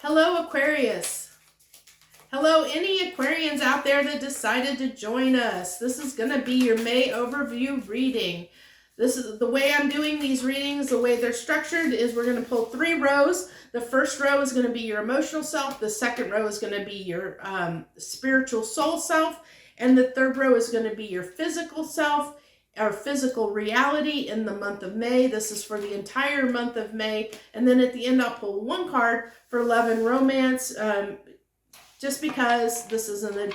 Hello, Aquarius. Hello, any Aquarians out there that decided to join us. This is going to be your May overview reading. This is the way I'm doing these readings. The way they're structured is we're going to pull 3 rows. The first row is going to be your emotional self. The second row is going to be your spiritual soul self. And the third row is going to be your physical self, our physical reality in the month of May. This is for the entire month of May. And then at the end, I'll pull 1 card for love and romance, just because this isn't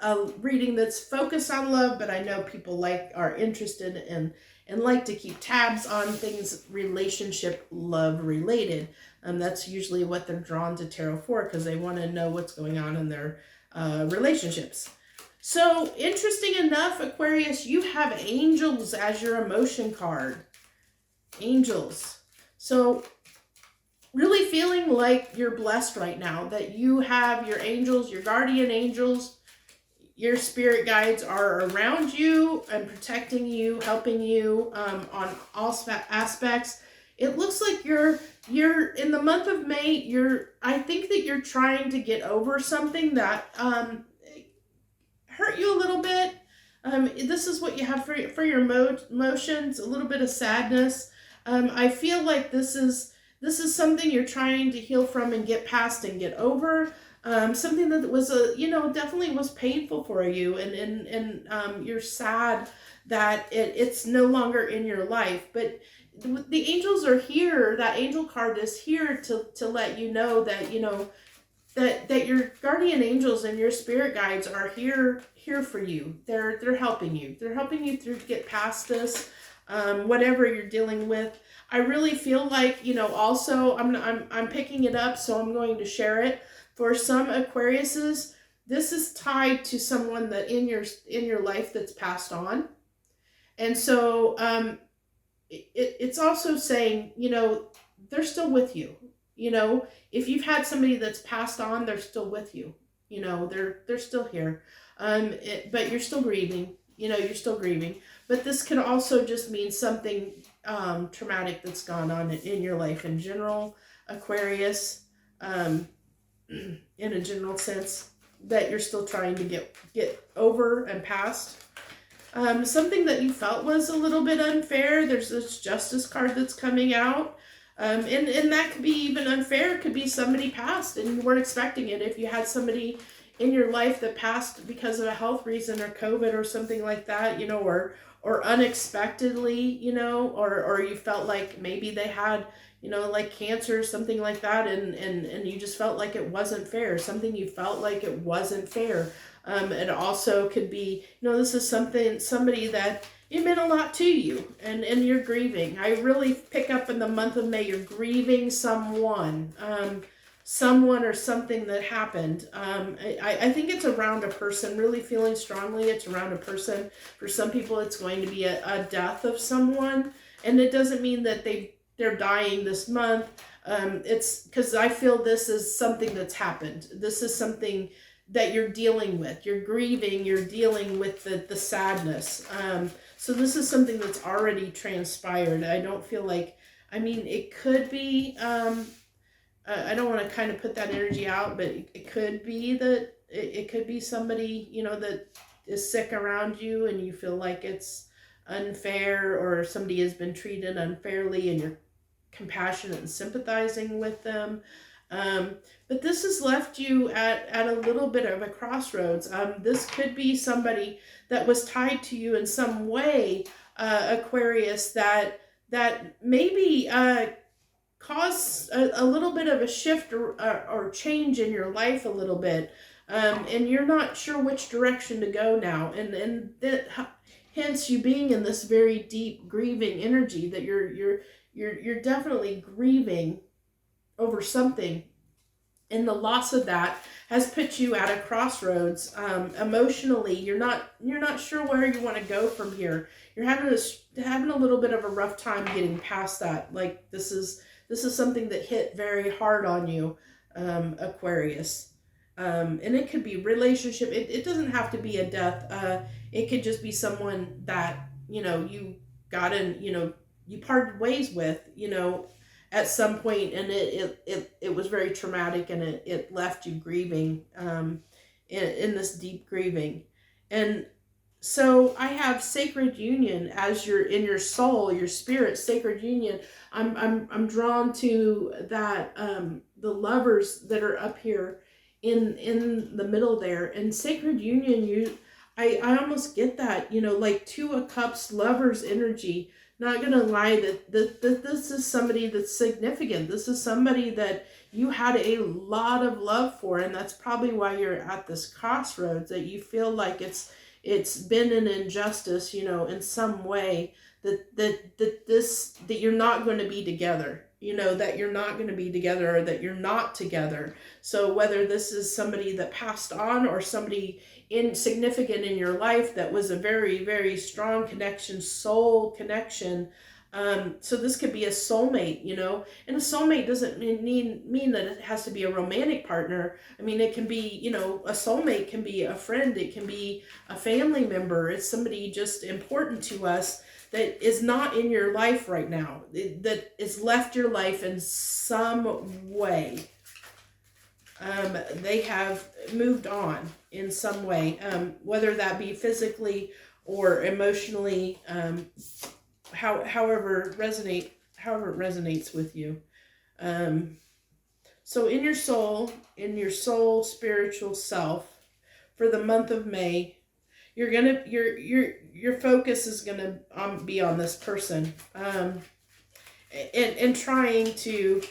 a reading that's focused on love, but I know people are interested and like to keep tabs on things relationship love related. That's usually what they're drawn to tarot for, because they want to know what's going on in their relationships. So, interesting enough, Aquarius, you have angels as your emotion card. Angels. So, really feeling like you're blessed right now, that you have your angels, your guardian angels, your spirit guides are around you and protecting you, helping you on all aspects. It looks like you're in the month of May, I think that you're trying to get over something that hurt you a little bit. This is what you have for your emotions, a little bit of sadness. I feel like this is something you're trying to heal from and get past and get over. Something that was definitely was painful for you, and you're sad that it's no longer in your life. But the angels are here. That angel card is here to let you know that that your guardian angels and your spirit guides are here for you. They're helping you. They're helping you through to get past this, whatever you're dealing with. I really feel like, also I'm picking it up, so I'm going to share it. For some Aquariuses, this is tied to someone that in your life that's passed on. And so it's also saying, they're still with you. If you've had somebody that's passed on, they're still with you. They're still here. But you're still grieving. You're still grieving. But this could also just mean something traumatic that's gone on in your life in general, Aquarius, in a general sense, that you're still trying to get over and past. Something that you felt was a little bit unfair. There's this justice card that's coming out. And that could be even unfair. It could be somebody passed and you weren't expecting it. If you had somebody in your life that passed because of a health reason or COVID or something like that, or unexpectedly, or you felt like maybe they had, like cancer or something like that, and you just felt like it wasn't fair. Something you felt like it wasn't fair. It also could be, this is somebody that it meant a lot to you, and you're grieving. I really pick up in the month of May, you're grieving someone or something that happened. I think it's around a person, really feeling strongly it's around a person. For some people, it's going to be a death of someone, and it doesn't mean that they're dying this month. It's because I feel this is something that's happened. This is something that you're dealing with. You're grieving, you're dealing with the sadness. So this is something that's already transpired. I don't feel like, it could be, I don't want to kind of put that energy out, but it could be that it could be somebody, that is sick around you and you feel like it's unfair, or somebody has been treated unfairly and you're compassionate and sympathizing with them. But this has left you at a little bit of a crossroads. This could be somebody that was tied to you in some way, Aquarius, that maybe caused a little bit of a shift or change in your life a little bit. And you're not sure which direction to go now. And that, hence you being in this very deep grieving energy, that you're definitely grieving over something, and the loss of that has put you at a crossroads. Emotionally, you're not sure where you want to go from here. You're having a little bit of a rough time getting past that. Like this is something that hit very hard on you, Aquarius. And it could be relationship. It doesn't have to be a death. It could just be someone that you got in, you parted ways with, at some point, and it was very traumatic, and it left you grieving, in this deep grieving. And so I have sacred union as your, in your soul, your spirit, sacred union. I'm drawn to that, the lovers that are up here in the middle there, and sacred union. I almost get that, like Two of Cups, lovers energy. Not gonna lie, that this is somebody that's significant. This is somebody that you had a lot of love for, and that's probably why you're at this crossroads, that you feel like it's been an injustice, in some way, that you're not going to be together, that you're not going to be together, or that you're not together. So whether this is somebody that passed on, or somebody insignificant in your life that was a very, very strong connection, soul connection. So this could be a soulmate, and a soulmate doesn't mean that it has to be a romantic partner. I mean, it can be, a soulmate can be a friend, it can be a family member, it's somebody just important to us that is not in your life right now, that has left your life in some way. They have moved on in some way, whether that be physically or emotionally, however it resonates with you. So in your soul spiritual self, for the month of May, your focus is gonna be on this person, and trying to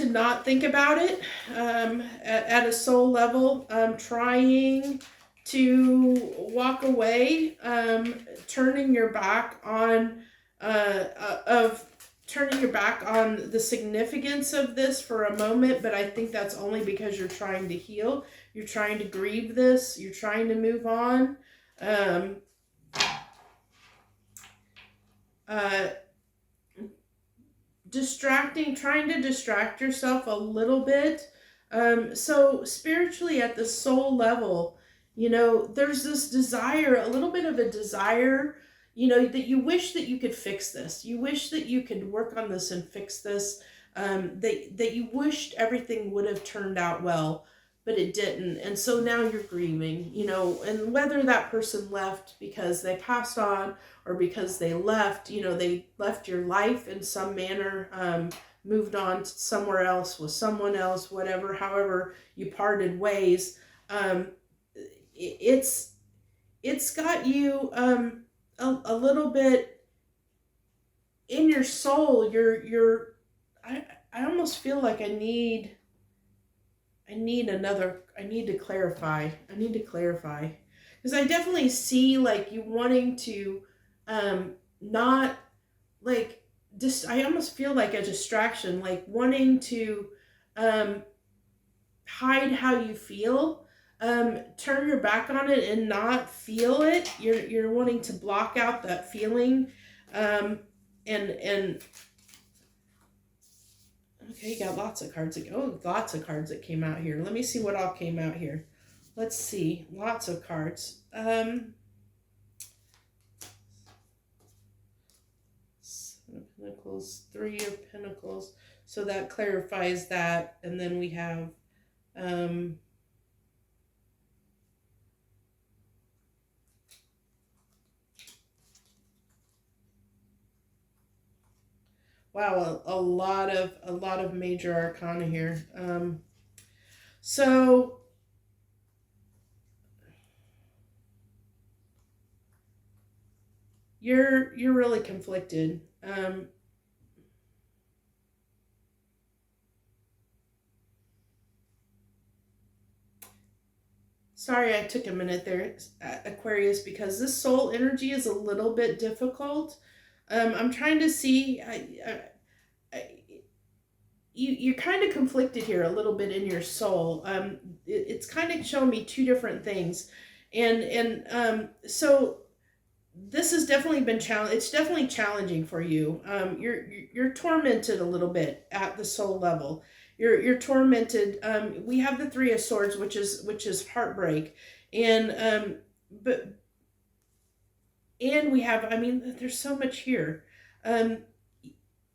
not think about it, at a soul level, trying to walk away, turning your back on the significance of this for a moment. But I think that's only because you're trying to heal, you're trying to grieve this, you're trying to move on. Trying to distract yourself a little bit. So spiritually, at the soul level, there's this desire, a little bit of a desire, that you wish that you could fix this. You wish that you could work on this and fix this. That you wished everything would have turned out well, but it didn't. And so now you're grieving, and whether that person left because they passed on, or because they left, they left your life in some manner, moved on somewhere else with someone else, whatever, however you parted ways. It's got you, a little bit in your soul. I almost feel like I need to clarify. Because I definitely see, like, you wanting to, not, like, I almost feel like a distraction, like wanting to, hide how you feel, turn your back on it and not feel it. You're wanting to block out that feeling, and okay, you got lots of cards that came out here. Let me see what all came out here. Let's see, lots of cards. Seven of Pentacles, Three of Pentacles. So that clarifies that. And then we have, wow, a lot of major arcana here. So you're really conflicted. Sorry, I took a minute there, Aquarius, because this soul energy is a little bit difficult. I'm trying to see. You're kind of conflicted here a little bit in your soul. It's kind of showing me two different things, and so this has definitely been it's definitely challenging for you. You're tormented a little bit at the soul level. You're tormented. We have the Three of Swords, which is heartbreak, and we have. I mean, there's so much here.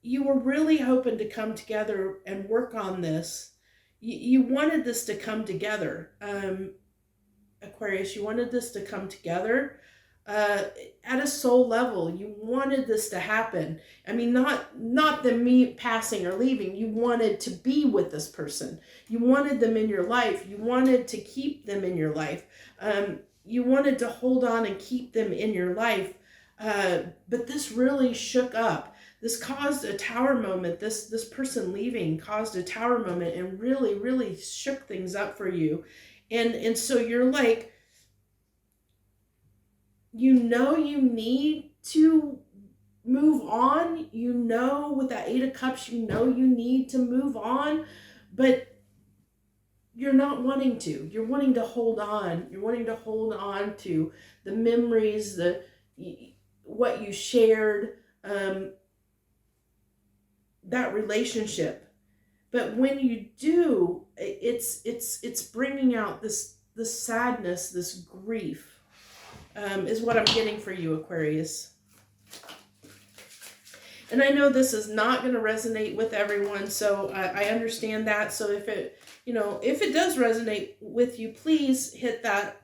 you were really hoping to come together and work on this. You wanted this to come together. Aquarius, you wanted this to come together at a soul level. You wanted this to happen. I mean, not them me passing or leaving. You wanted to be with this person. You wanted them in your life. You wanted to keep them in your life. You wanted to hold on and keep them in your life. But this really shook up. This caused a tower moment. This person leaving caused a tower moment and really, really shook things up for you. And so you're like, you need to move on. With that Eight of Cups, you need to move on, but you're not wanting to. You're wanting to hold on. You're wanting to hold on to the memories, what you shared, that relationship. But when you do, it's bringing out this sadness, this grief, is what I'm getting for you, Aquarius. And I know this is not going to resonate with everyone, so I understand that. So if it does resonate with you, please hit that,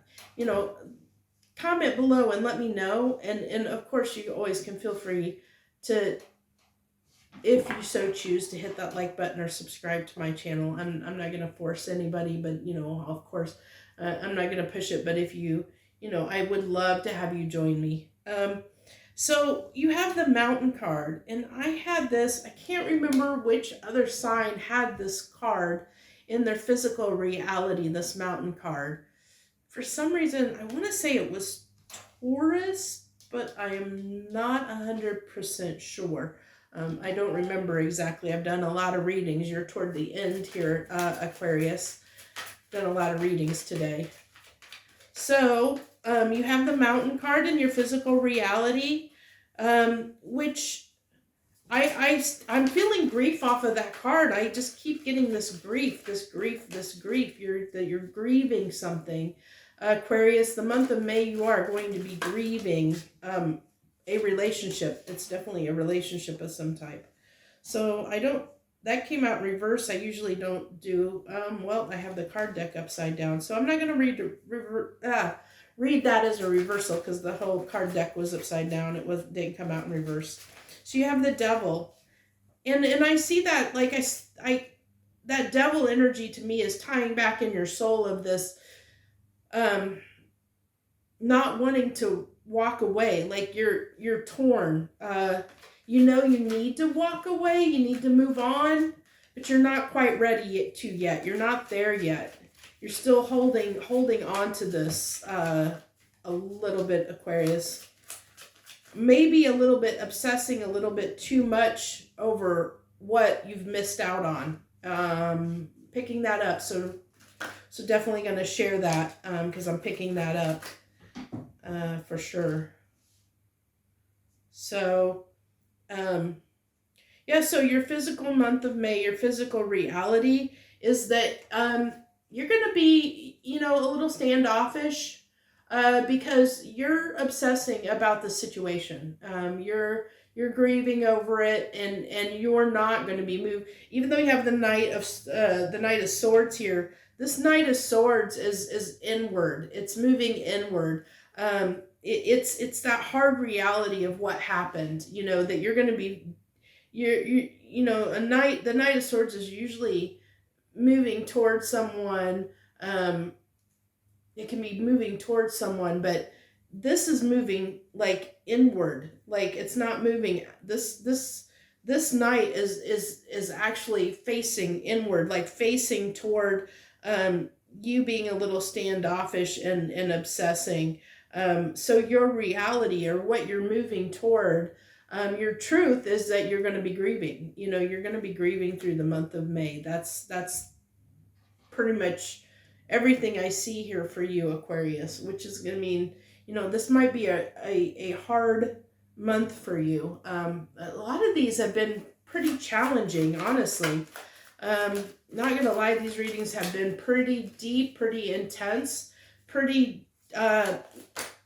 comment below and let me know. And of course, you always can feel free to, if you so choose, to hit that like button or subscribe to my channel. I'm not going to force anybody, but, of course, I'm not going to push it. But if you, I would love to have you join me. So you have the Mountain card, and I had this, I can't remember which other sign had this card in their physical reality, this Mountain card. For some reason, I want to say it was Taurus, but I am not 100% sure. I don't remember exactly. I've done a lot of readings. You're toward the end here, Aquarius. Done a lot of readings today. So you have the Mountain card in your physical reality, which I'm feeling grief off of that card. I just keep getting this grief. You're grieving something. Aquarius, the month of May, you are going to be grieving a relationship. It's definitely a relationship of some type. So that came out in reverse. I usually don't do, I have the card deck upside down. So I'm not going to read that as a reversal because the whole card deck was upside down. It didn't come out in reverse. So you have the Devil. And I see that, like, that Devil energy to me is tying back in your soul of this, not wanting to walk away. Like you're torn. You need to walk away. You need to move on, but you're not quite ready yet. You're not there yet. You're still holding on to this a little bit, Aquarius. Maybe a little bit obsessing a little bit too much over what you've missed out on. Picking that up. So definitely going to share that because I'm picking that up for sure. So, so your physical month of May, your physical reality is that you're going to be, a little standoffish because you're obsessing about the situation. You're grieving over it, and you're not going to be moved. Even though you have the Knight of Swords here, this Knight of Swords is inward. It's moving inward. It's that hard reality of what happened. That you're going to be. The Knight of Swords is usually moving towards someone. It can be moving towards someone, but this is moving like inward. Like it's not moving. This Knight is actually facing inward, like facing toward you being a little standoffish and obsessing. So your reality, or what you're moving toward, your truth is that you're going to be grieving. You're going to be grieving through the month of May. That's pretty much everything I see here for you, Aquarius, which is going to mean, this might be a hard month for you. A lot of these have been pretty challenging, honestly. Not going to lie, these readings have been pretty deep, pretty intense, pretty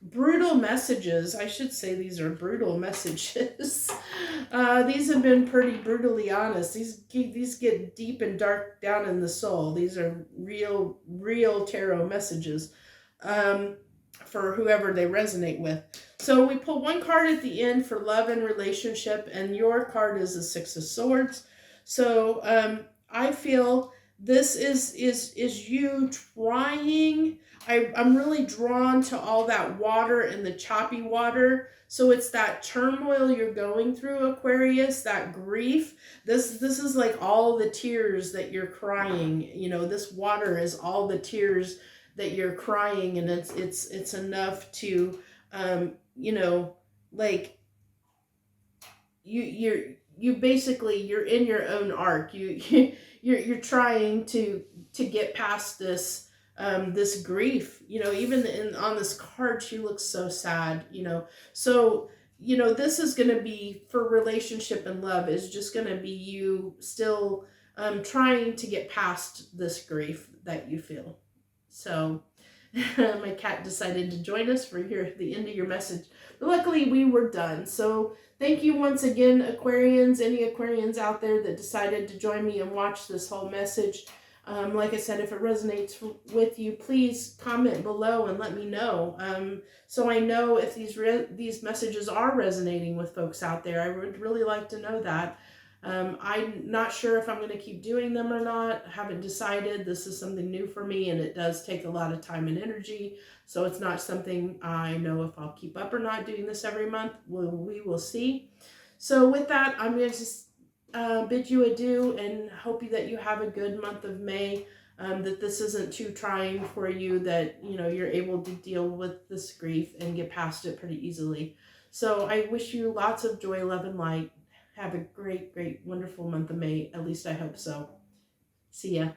brutal messages. I should say these are brutal messages. These have been pretty brutally honest. These get deep and dark down in the soul. These are real tarot messages for whoever they resonate with. So we pull one card at the end for love and relationship, and your card is the Six of Swords. So I feel this is you trying. I'm really drawn to all that water and the choppy water. So it's that turmoil you're going through, Aquarius, that grief. This is like all the tears that you're crying. You know, this water is all the tears that you're crying, and it's enough to you know, like you basically you're in your own arc. You're trying to get past this this grief. You know, even on this card, she looks so sad. You know, so you know this is going to be for relationship and love is just going to be you still trying to get past this grief that you feel. So my cat decided to join us for the end of your message. But luckily we were done. So thank you once again, Aquarians, any Aquarians out there that decided to join me and watch this whole message. Like I said, if it resonates with you, please comment below and let me know. So I know if these messages are resonating with folks out there. I would really like to know that. I'm not sure if I'm going to keep doing them or not. I haven't decided. This is something new for me, and it does take a lot of time and energy. So it's not something I know if I'll keep up or not doing this every month. We will see. So with that, I'm going to just bid you adieu and hope that you have a good month of May. That this isn't too trying for you, that you know you're able to deal with this grief and get past it pretty easily. So I wish you lots of joy, love, and light. Have a great, wonderful month of May. At least I hope so. See ya.